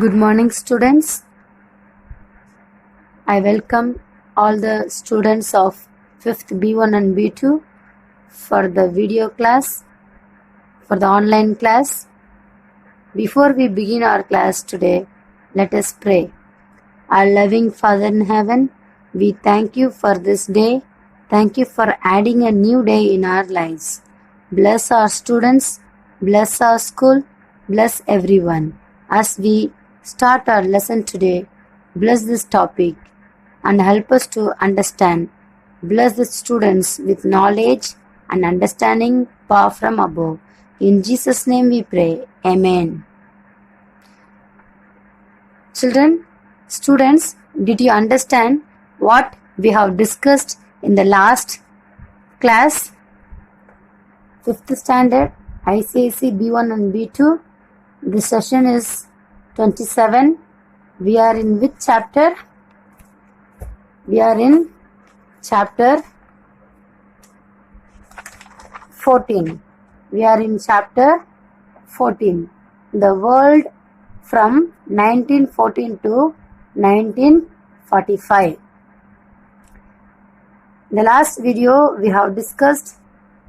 Good morning, students. I welcome all the students of 5th B1 and B2 for the video class, for the online class. Before we begin our class today, let us pray. Our loving Father in heaven, we thank you for this day. Thank you for adding a new day in our lives. Bless our students, bless our school, bless everyone. As we start our lesson today, bless this topic and help us to understand. Bless the students with knowledge and understanding power from above. In Jesus' name we pray. Amen. Children, students, did you understand what we have discussed in the last class? 5th standard, ICSE B1 and B2. This session is 27. We are in which chapter? We are in chapter 14. We are in chapter 14. The world from 1914 to 1945. In the last video, we have discussed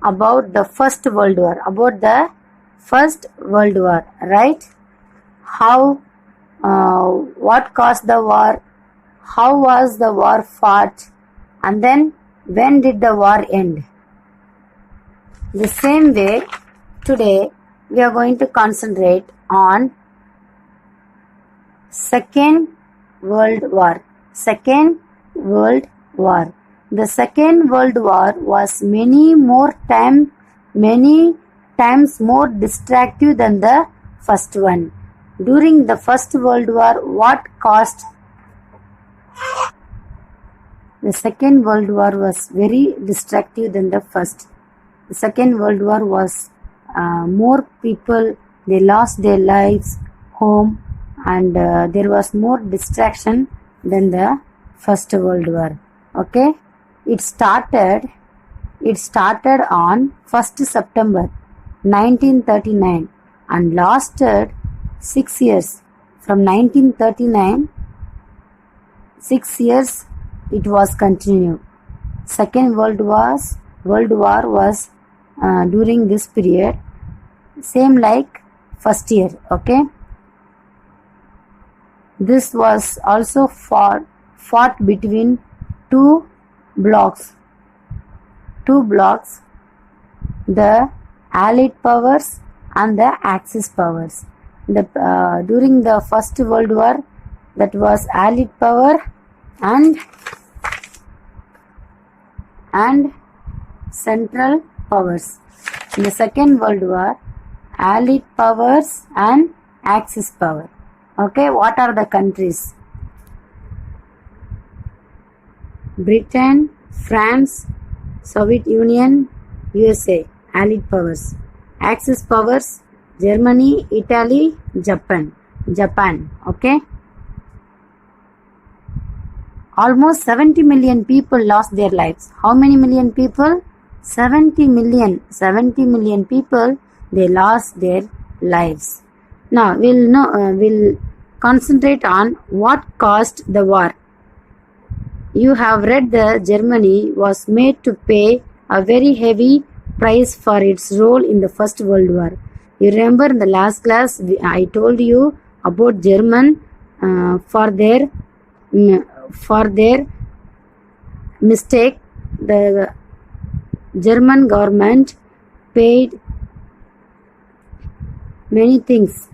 about the First World War. Right? How, what caused the war? How was the war fought? And then when did the war end? The same way, today we are going to concentrate on Second World War. Second World War. The Second World War was many times more destructive than the first one. During the First World War, what caused? The Second World War was very destructive than the first. The Second World War was more people, they lost their lives, home, and there was more distraction than the First World War. Okay? It started on 1st September 1939 and lasted 6 years. From 1939, 6 years it was continued. Second World War was during this period, same like first year. Okay. This was also fought between two blocks, the Allied powers and the Axis powers. During the First World War, that was Allied power and Central powers. In the Second World War, Allied powers and Axis power. Okay, what are the countries? Britain, France, Soviet Union, USA, Allied powers. Axis powers, Germany, Italy, Japan. Okay. Almost 70 million people lost their lives. How many million people? 70 million. 70 million people, they lost their lives. Now we'll concentrate on what caused the war. You have read that Germany was made to pay a very heavy price for its role in the First World War. You remember in the last class I told you about German for their mistake. The German government paid many things.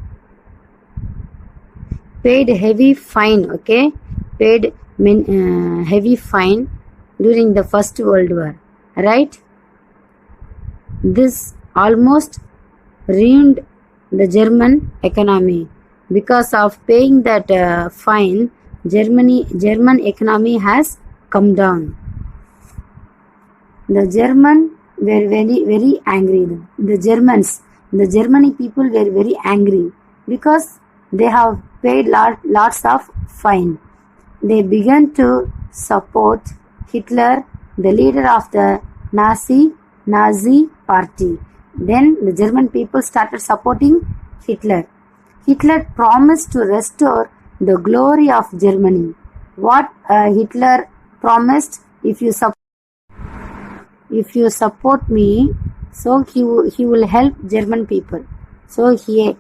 Paid heavy fine. Okay, paid heavy fine during the First World War. Right? This almost ruined the German economy. Because of paying that fine, German economy has come down. The Germans were very angry. The Germany people were very angry because they have paid lots of fine. They began to support Hitler, the leader of the Nazi party. Then the German people started supporting Hitler. Hitler promised to restore the glory of Germany. What Hitler promised? If you support me, so he will help German people. So he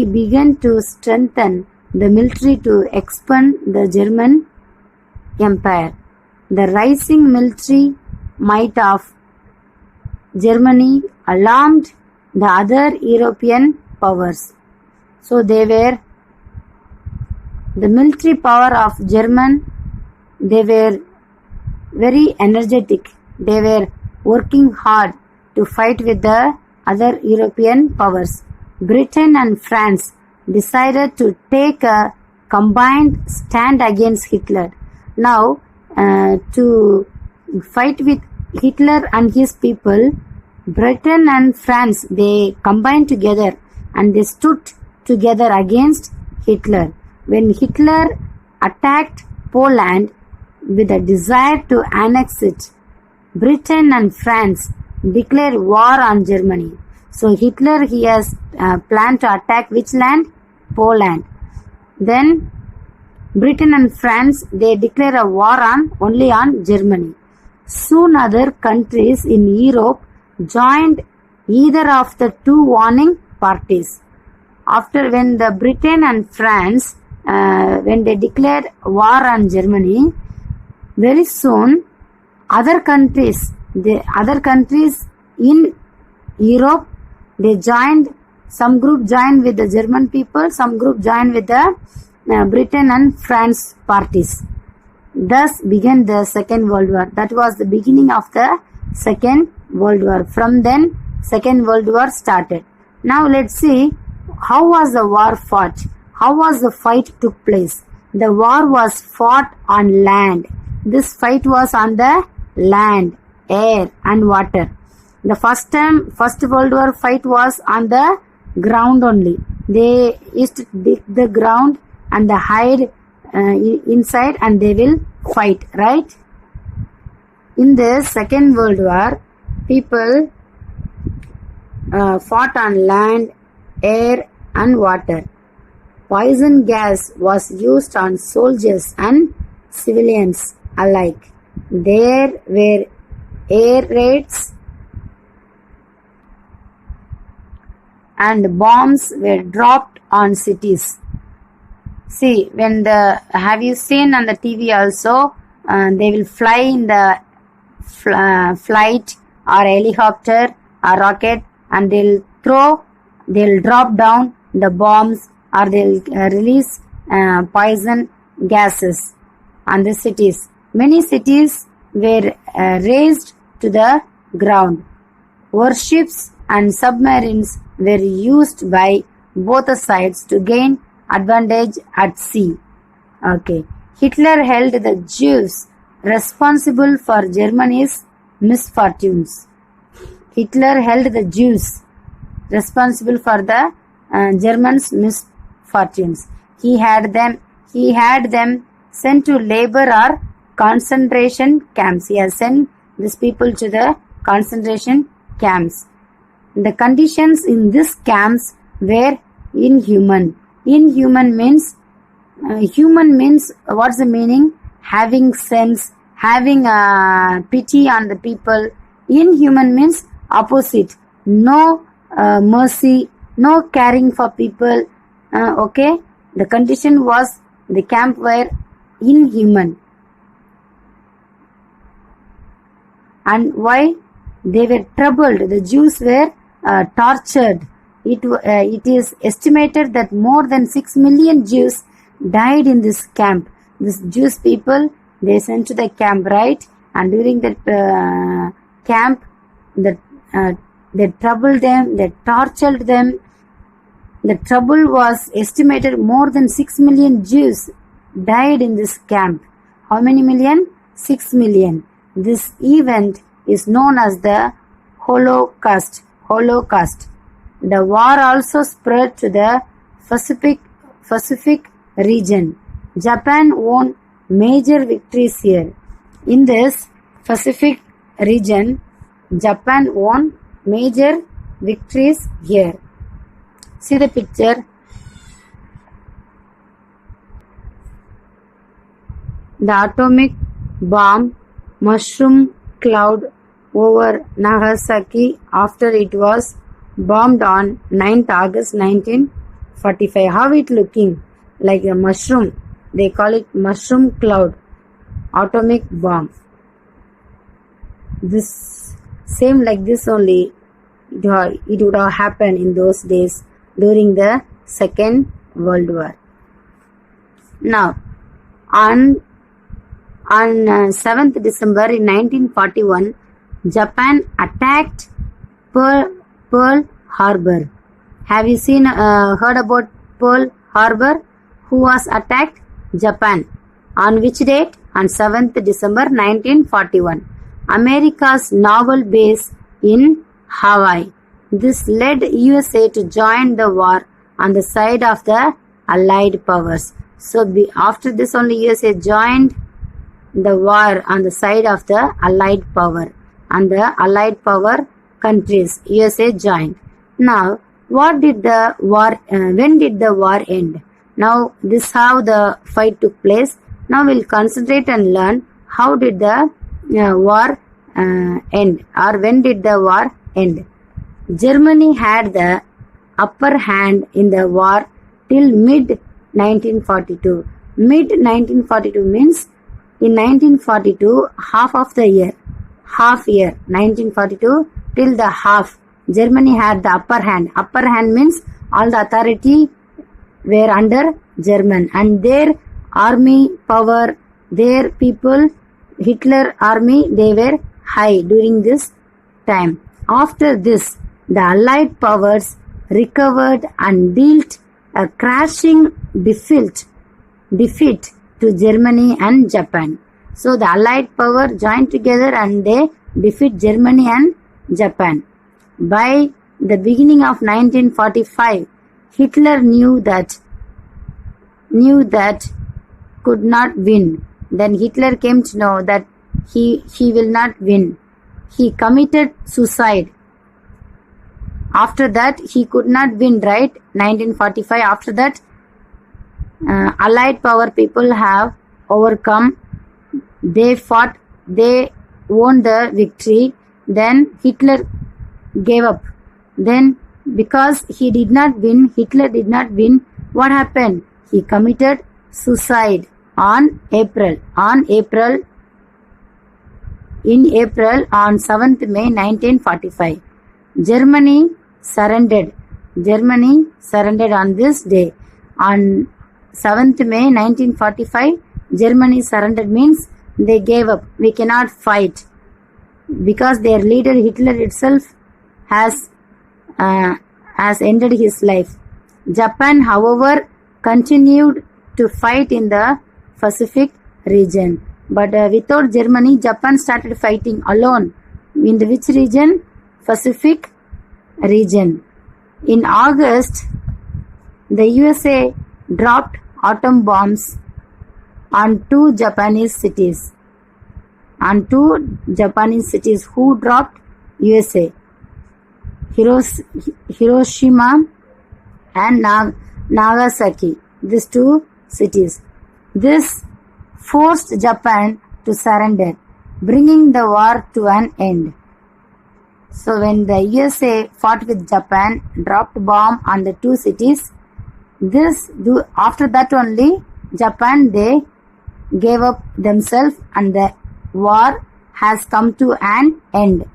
began to strengthen the military to expand the German Empire. The rising military might of Germany alarmed the other European powers. So they were the military power of German. They were very energetic. They were working hard to fight with the other European powers. Britain and France decided to take a combined stand against Hitler. Now, to fight with Hitler and his people, Britain and France, they combined together and they stood together against Hitler. When Hitler attacked Poland with a desire to annex it, Britain and France declared war on Germany. So Hitler, he has planned to attack which land? Poland. Then Britain and France, they declare a war only on Germany. Soon other countries in Europe joined either of the two warning parties. After when the Britain and France, when they declared war on Germany, very soon other countries in Europe, they joined, some group joined with the German people, some group joined with the Britain and France parties. Thus began the Second World War. That was the beginning of the Second World War. From then, Second World War started. Now let's see how was the war fought. How was the fight took place? The war was fought on land. This fight was on the land, air and water. The first World War fight was on the ground only. They used to dig the ground and they hide inside and they will fight, right? In the Second World War, people fought on land, air and water. Poison gas was used on soldiers and civilians alike. There were air raids and bombs were dropped on cities. See, when have you seen on the TV also, they will fly in the flight or helicopter or rocket and they'll drop down the bombs or they'll release poison gases on the cities. Many cities were razed to the ground. Warships and submarines were used by both sides to gain advantage at sea. Okay. Hitler held the Jews responsible for Germany's misfortunes. Hitler held the Jews responsible for the Germans' misfortunes. He had them sent to labor or concentration camps. He has sent these people to the concentration camps. The conditions in these camps were inhuman. Inhuman means what's the meaning? Having sense, having pity on the people. Inhuman means opposite. No mercy, no caring for people. Okay, the condition was the camp were inhuman. And why? They were troubled. The Jews were tortured. It is estimated that more than 6 million Jews died in this camp. These Jewish people, they sent to the camp, right? And during that camp, they troubled them, they tortured them. The trouble was estimated more than 6 million Jews died in this camp. How many million? 6 million. This event is known as the Holocaust. The war also spread to the Pacific region. Japan won major victories here. In this Pacific region, Japan won major victories here. See the picture. the atomic bomb mushroom cloud over Nagasaki after it was bombed on 9th August 1945. How it looking? Like a mushroom. They call it mushroom cloud, atomic bomb. This same like this only it would have happened in those days during the Second World War. Now, on 7th December in 1941, Japan attacked Pearl Harbor. Have you heard about Pearl Harbor? Who was attacked? Japan. On which date? On 7th December 1941. America's naval base in Hawaii. This led USA to join the war on the side of the Allied powers. So after this only USA joined the war on the side of the Allied power, and the Allied power countries USA joined. Now, when did the war end? Now, this how the fight took place. Now we'll concentrate and learn how did the war end, or when did the war end. Germany had the upper hand in the war till mid 1942. Mid 1942 means in 1942 half year 1942 till the half, Germany had the upper hand. Upper hand means all the authority were under German, and their army power, their people, Hitler army, they were high during this time. After this, the Allied powers recovered and dealt a crashing defeat to Germany and Japan. So the Allied power joined together and they defeat Germany and Japan. By the beginning of 1945, Hitler knew that could not win. Then Hitler came to know that he will not win. He committed suicide. After that, he could not win, right? 1945. After that, Allied power people have overcome. They fought. They won the victory. Then Hitler gave up. Then because Hitler did not win, what happened? He committed suicide on April on 7th May 1945. Germany surrendered on this day. On 7th May 1945, Germany surrendered means they gave up. We cannot fight because their leader Hitler itself has ended his life. Japan, however, continued to fight in the Pacific region. But without Germany, Japan started fighting alone. In which region? Pacific region. In August, the USA dropped atom bombs on two Japanese cities. Who dropped? USA. Hiroshima and Nagasaki. These two cities. This forced Japan to surrender, bringing the war to an end. So when the USA fought with Japan, dropped bomb on the two cities, after that only Japan, they gave up themselves and the war has come to an end.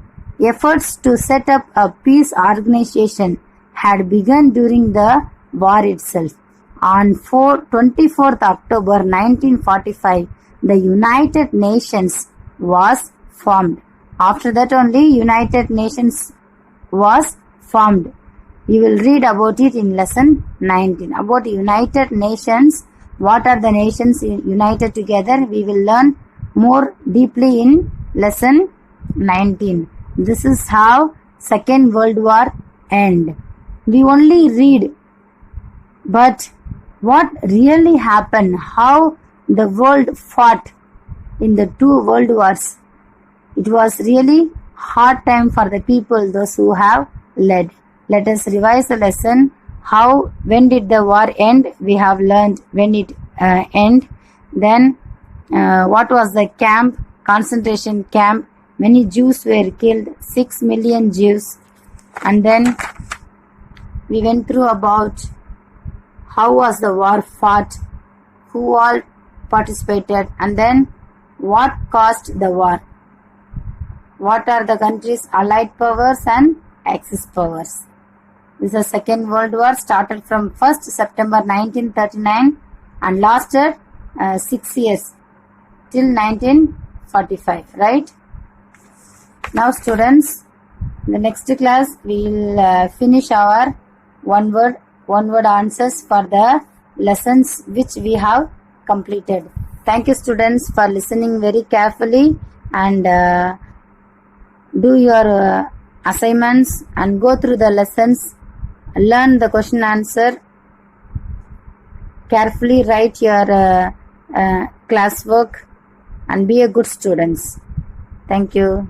Efforts to set up a peace organization had begun during the war itself. On 24th October 1945, the United Nations was formed. After that only United Nations was formed. You will read about it in lesson 19. About United Nations, what are the nations united together? We will learn more deeply in lesson 19. This is how Second World War ended. We only read, but what really happened, how the world fought in the two world wars, it was really hard time for the people, those who have led. Let us revise the lesson. When did the war end? We have learned when it ended. Then What was the camp? Concentration camp. Many Jews were killed, 6 million Jews. And then we went through about how was the war fought, who all participated, and then what caused the war. What are the countries' allied powers and Axis powers? This is the Second World War, started from 1st September 1939 and lasted 6 years till 1945, right? Now students, in the next class we will finish our one word answers for the lessons which we have completed. Thank you students for listening very carefully, and do your assignments and go through the lessons, learn the question answer, carefully write your classwork, and be a good students. Thank you.